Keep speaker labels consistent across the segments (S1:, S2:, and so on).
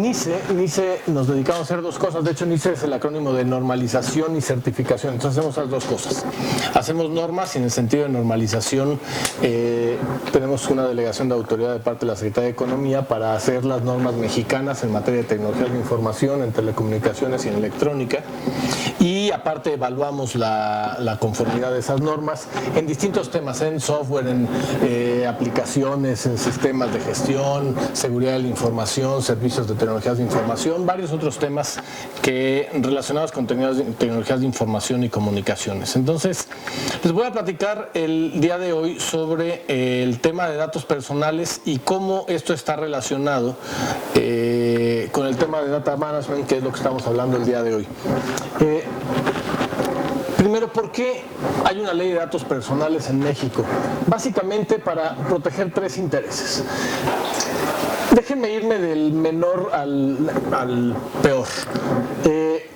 S1: NICE nos dedicamos a hacer dos cosas. De hecho, NICE es el acrónimo de normalización y certificación. Entonces hacemos las dos cosas. Hacemos normas y en el sentido de normalización tenemos una delegación de autoridad de parte de la Secretaría de Economía para hacer las normas mexicanas en materia de tecnologías de información, en telecomunicaciones y en electrónica. Y aparte evaluamos la conformidad de esas normas en distintos temas, en software, en aplicaciones, en sistemas de gestión, seguridad de la información, servicios de tecnologías de información, varios otros temas relacionados con tecnologías de información y comunicaciones. Entonces, les voy a platicar el día de hoy sobre el tema de datos personales y cómo esto está relacionado con el tema de data management, que es lo que estamos hablando el día de hoy. Primero, ¿por qué hay una ley de datos personales en México? Básicamente para proteger tres intereses. Déjenme irme del menor al peor.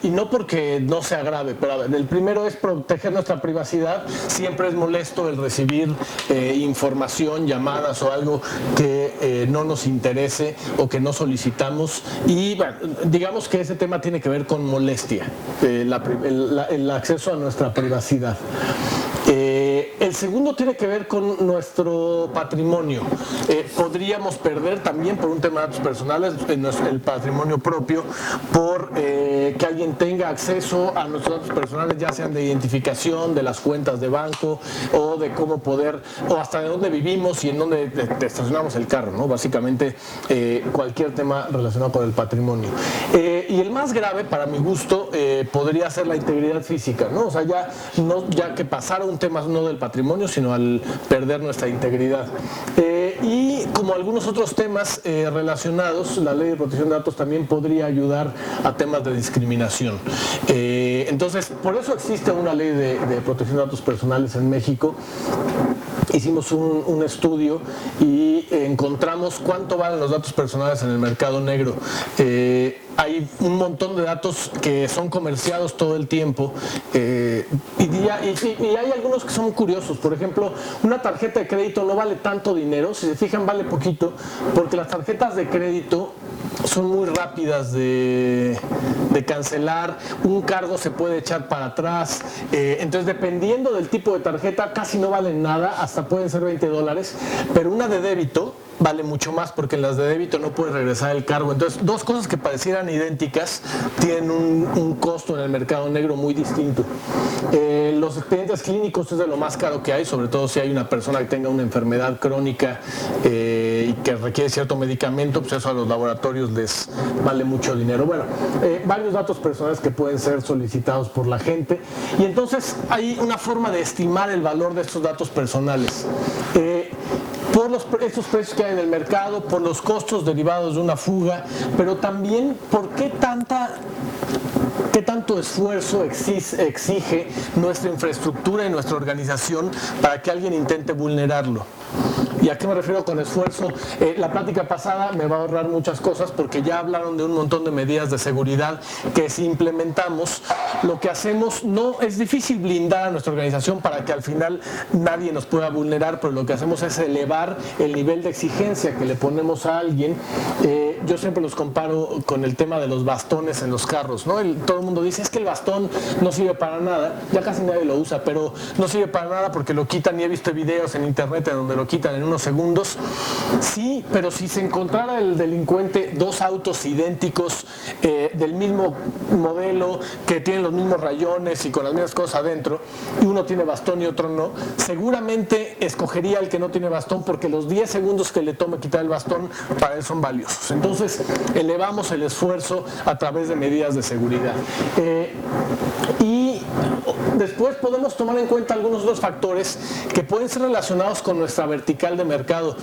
S1: Y no porque no sea grave, pero a ver, el primero es proteger nuestra privacidad. Siempre es molesto el recibir información, llamadas o algo que no nos interese o que no solicitamos. Y bueno, digamos que ese tema tiene que ver con molestia, el acceso a nuestra privacidad. El segundo tiene que ver con nuestro patrimonio. Podríamos perder también por un tema de datos personales el patrimonio propio por que alguien tenga acceso a nuestros datos personales, ya sean de identificación, de las cuentas de banco o de cómo poder, o hasta de dónde vivimos y en dónde estacionamos el carro, ¿no? Básicamente cualquier tema relacionado con el patrimonio. Y el más grave, para mi gusto, podría ser la integridad física, ¿no? O sea, ya que pasara un tema no del patrimonio, sino al perder nuestra integridad. Y como algunos otros temas relacionados, la ley de protección de datos también podría ayudar a temas de discriminación. Entonces, por eso existe una ley de protección de datos personales en México. Hicimos un estudio y encontramos cuánto valen los datos personales en el mercado negro. Hay un montón de datos que son comerciados todo el tiempo y hay algunos que son curiosos. Por ejemplo, una tarjeta de crédito no vale tanto dinero, si se fijan vale poquito, porque las tarjetas de crédito son muy rápidas de cancelar, un cargo se puede echar para atrás, entonces dependiendo del tipo de tarjeta casi no valen nada, hasta pueden ser $20, pero una de débito vale mucho más porque en las de débito no puedes regresar el cargo. Entonces, dos cosas que parecieran idénticas tienen un costo en el mercado negro muy distinto. Los expedientes clínicos es de lo más caro que hay, sobre todo si hay una persona que tenga una enfermedad crónica y que requiere cierto medicamento, pues eso a los laboratorios les vale mucho dinero. Bueno, varios datos personales que pueden ser solicitados por la gente y entonces hay una forma de estimar el valor de estos datos personales. Por estos precios que hay en el mercado, por los costos derivados de una fuga, pero también por qué tanto esfuerzo exige nuestra infraestructura y nuestra organización para que alguien intente vulnerarlo. ¿Y a qué me refiero con esfuerzo? La plática pasada me va a ahorrar muchas cosas porque ya hablaron de un montón de medidas de seguridad que si implementamos, lo que hacemos no es difícil blindar a nuestra organización para que al final nadie nos pueda vulnerar, pero lo que hacemos es elevar el nivel de exigencia que le ponemos a alguien. Yo siempre los comparo con el tema de los bastones en los carros, ¿no? Todo el mundo dice, es que el bastón no sirve para nada, ya casi nadie lo usa, pero no sirve para nada porque lo quitan y he visto videos en internet en donde lo quitan en unos segundos. Sí, pero si se encontrara el delincuente dos autos idénticos del mismo modelo, que tienen los mismos rayones y con las mismas cosas adentro, y uno tiene bastón y otro no, seguramente escogería el que no tiene bastón porque los 10 segundos que le tome quitar el bastón para él son valiosos. Entonces elevamos el esfuerzo a través de medidas de seguridad. Y después podemos tomar en cuenta algunos otros factores que pueden ser relacionados con nuestra vertical de mercado.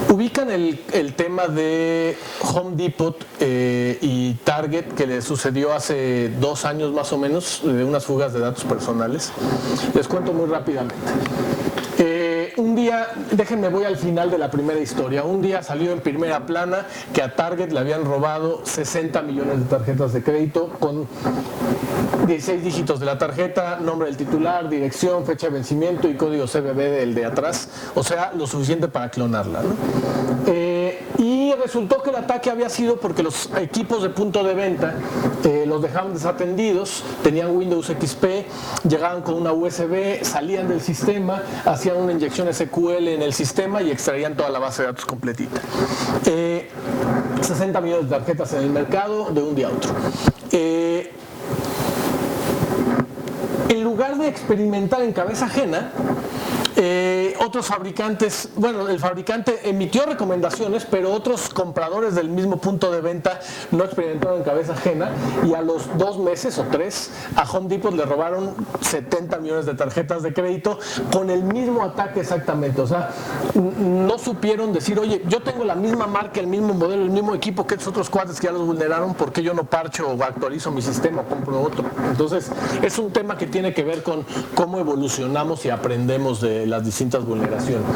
S1: Ubican el tema de Home Depot y Target que le sucedió hace 2 años más o menos de unas fugas de datos personales. Les cuento muy rápidamente. Un día, déjenme voy al final de la primera historia. Un día salió en primera plana que a Target le habían robado 60 millones de tarjetas de crédito con 16 dígitos de la tarjeta, nombre del titular, dirección, fecha de vencimiento y código CVV del de atrás, o sea, lo suficiente para clonarla, ¿no? Y resultó que el ataque había sido porque los equipos de punto de venta los dejaban desatendidos, tenían Windows XP, llegaban con una USB, salían del sistema, hacían una inyección SQL en el sistema y extraían toda la base de datos completita. 60 millones de tarjetas en el mercado de un día a otro. En lugar de experimentar en cabeza ajena, otros fabricantes, bueno, el fabricante emitió recomendaciones, pero otros compradores del mismo punto de venta no experimentaron en cabeza ajena, y a los 2 meses o 3 a Home Depot le robaron 70 millones de tarjetas de crédito con el mismo ataque exactamente. O sea, no supieron decir, oye, yo tengo la misma marca, el mismo modelo, el mismo equipo que estos otros cuates que ya los vulneraron, ¿por qué yo no parcho o actualizo mi sistema o compro otro? Entonces, es un tema que tiene que ver con cómo evolucionamos y aprendemos de las distintas vulneraciones.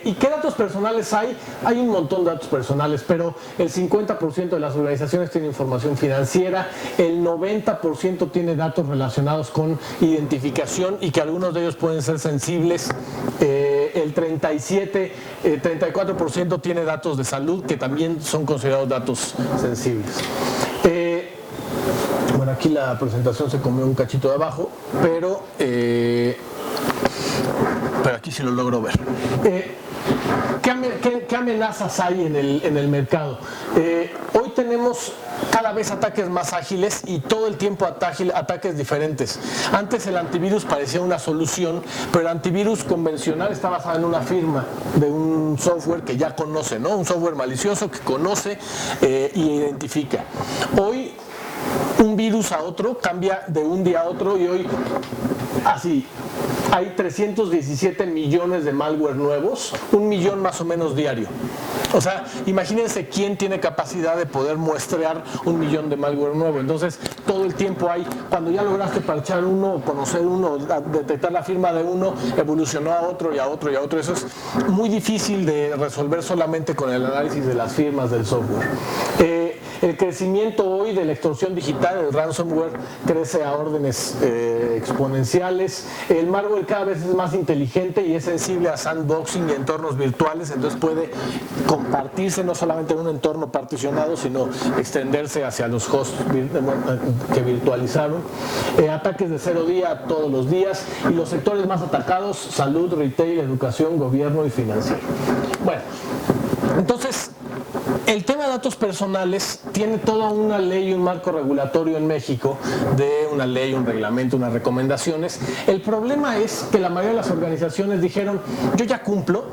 S1: ¿Y qué datos personales hay? Hay un montón de datos personales, pero el 50% de las organizaciones tiene información financiera, el 90% tiene datos relacionados con identificación y que algunos de ellos pueden ser sensibles, el 34% tiene datos de salud que también son considerados datos sensibles. Bueno, aquí la presentación se comió un cachito de abajo, pero aquí sí lo logro ver. ¿Qué amenazas hay en el mercado? Hoy tenemos cada vez ataques más ágiles y todo el tiempo ataques diferentes. Antes el antivirus parecía una solución, pero el antivirus convencional está basado en una firma de un software que ya conoce, ¿no? Un software malicioso que conoce y identifica. Hoy un virus a otro cambia de un día a otro, y hoy así hay 317 millones de malware nuevos, 1 millón más o menos diario. O sea, imagínense quién tiene capacidad de poder muestrear 1 millón de malware nuevo. Entonces, todo el tiempo hay, cuando ya lograste parchar uno, conocer uno, detectar la firma de uno, evolucionó a otro y a otro y a otro. Eso es muy difícil de resolver solamente con el análisis de las firmas del software. El crecimiento hoy de la extorsión digital, el ransomware, crece a órdenes exponenciales. El malware cada vez es más inteligente y es sensible a sandboxing y entornos virtuales, entonces puede compartirse no solamente en un entorno particionado, sino extenderse hacia los hosts que virtualizaron. Ataques de 0 día todos los días, y los sectores más atacados: salud, retail, educación, gobierno y financiero. Bueno, entonces, el tema de datos personales tiene toda una ley y un marco regulatorio en México, de una ley, un reglamento, unas recomendaciones. El problema es que la mayoría de las organizaciones dijeron, yo ya cumplo,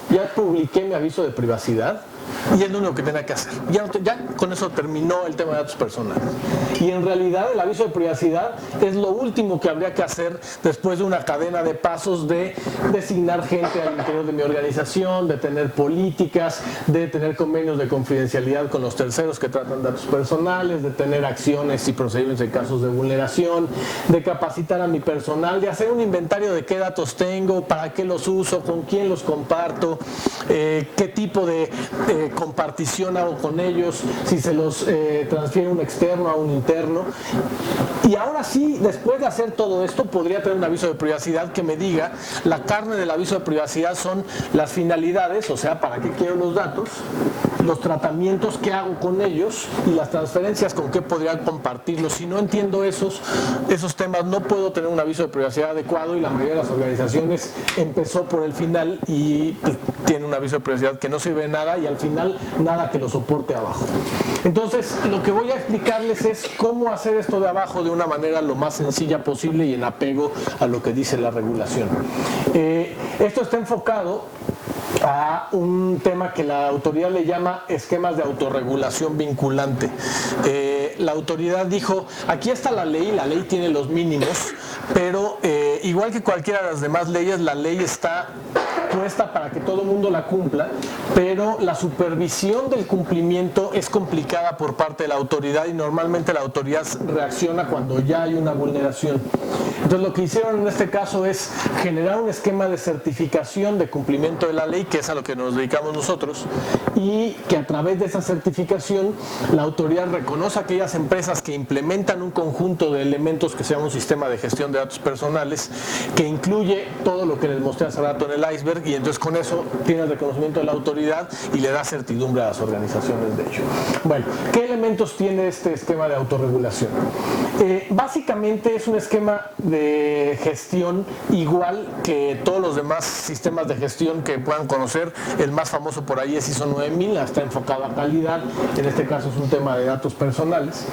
S1: ya publiqué mi aviso de privacidad y es lo único que tenía que hacer. Ya con eso terminó el tema de datos personales. Y en realidad el aviso de privacidad es lo último que habría que hacer después de una cadena de pasos de designar gente al interior de mi organización, de tener políticas, de tener convenios de confidencialidad con los terceros que tratan datos personales, de tener acciones y procedimientos en casos de vulneración, de capacitar a mi personal, de hacer un inventario de qué datos tengo, para qué los uso, con quién los comparto, qué tipo de compartición hago con ellos, si se los transfiere un externo a un interno. Y ahora sí, después de hacer todo esto, podría tener un aviso de privacidad que me diga, la carne del aviso de privacidad son las finalidades, o sea, para qué quiero los datos, los tratamientos que hago con ellos y las transferencias con qué podría compartirlos. Si no entiendo esos temas, no puedo tener un aviso de privacidad adecuado, y la mayoría de las organizaciones empezó por el final y tiene un aviso de privacidad que no sirve de nada, y al final nada que lo soporte abajo. Entonces, lo que voy a explicarles es cómo hacer esto de abajo de una manera lo más sencilla posible y en apego a lo que dice la regulación. Esto está enfocado a un tema que la autoridad le llama esquemas de autorregulación vinculante. La autoridad dijo, aquí está la ley tiene los mínimos, pero igual que cualquiera de las demás leyes, la ley está puesta para que todo el mundo la cumpla, pero la supervisión del cumplimiento es complicada por parte de la autoridad, y normalmente la autoridad reacciona cuando ya hay una vulneración. Entonces, lo que hicieron en este caso es generar un esquema de certificación de cumplimiento de la ley, que es a lo que nos dedicamos nosotros, y que a través de esa certificación la autoridad reconoce a aquellas empresas que implementan un conjunto de elementos que se llama un sistema de gestión de datos personales, que incluye todo lo que les mostré hace rato en el iceberg, y entonces con eso tiene el reconocimiento de la autoridad y le da certidumbre a las organizaciones de ello. Bueno, ¿qué elementos tiene este esquema de autorregulación? Básicamente es un esquema de gestión igual que todos los demás sistemas de gestión que puedan conocer. El más famoso por ahí es ISO 9000, está enfocado a calidad, en este caso es un tema de datos personales.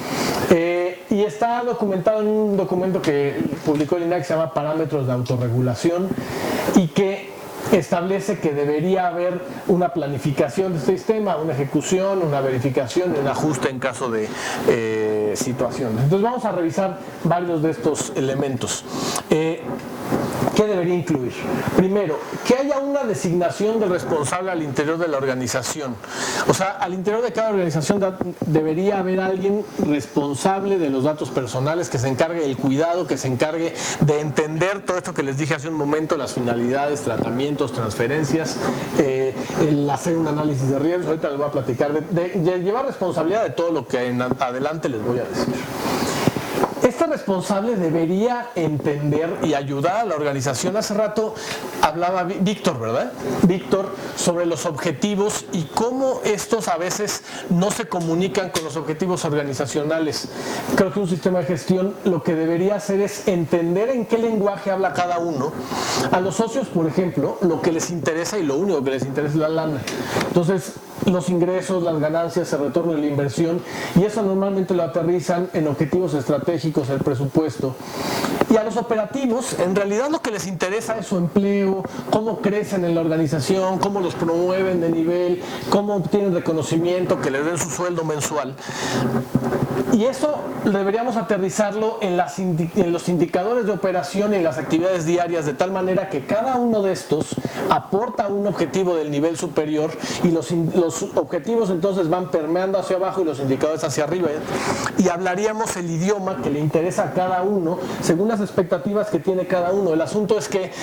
S1: Y está documentado en un documento que publicó el INAH que se llama Parámetros de Autorregulación, y que establece que debería haber una planificación de este sistema, una ejecución, una verificación y un ajuste en caso de situaciones. Entonces vamos a revisar varios de estos elementos. ¿Qué debería incluir? Primero, que haya una designación de responsable al interior de la organización. O sea, al interior de cada organización debería haber alguien responsable de los datos personales, que se encargue del cuidado, que se encargue de entender todo esto que les dije hace un momento, las finalidades, tratamientos, transferencias, el hacer un análisis de riesgos. Ahorita les voy a platicar de llevar responsabilidad de todo lo que en adelante les voy a decir. Este responsable debería entender y ayudar a la organización. Hace rato hablaba Víctor, ¿verdad? Víctor, sobre los objetivos y cómo estos a veces no se comunican con los objetivos organizacionales. Creo que un sistema de gestión lo que debería hacer es entender en qué lenguaje habla cada uno. A los socios, por ejemplo, lo que les interesa y lo único que les interesa es la lana. Entonces, los ingresos, las ganancias, el retorno de la inversión, y eso normalmente lo aterrizan en objetivos estratégicos, el presupuesto. Y a los operativos, en realidad lo que les interesa es su empleo, cómo crecen en la organización, cómo los promueven de nivel, cómo obtienen reconocimiento, que les den su sueldo mensual. Y eso deberíamos aterrizarlo en los indicadores de operación y en las actividades diarias, de tal manera que cada uno de estos aporta un objetivo del nivel superior, y los objetivos entonces van permeando hacia abajo y los indicadores hacia arriba, y hablaríamos el idioma que le interesa a cada uno según las expectativas que tiene cada uno. El asunto es que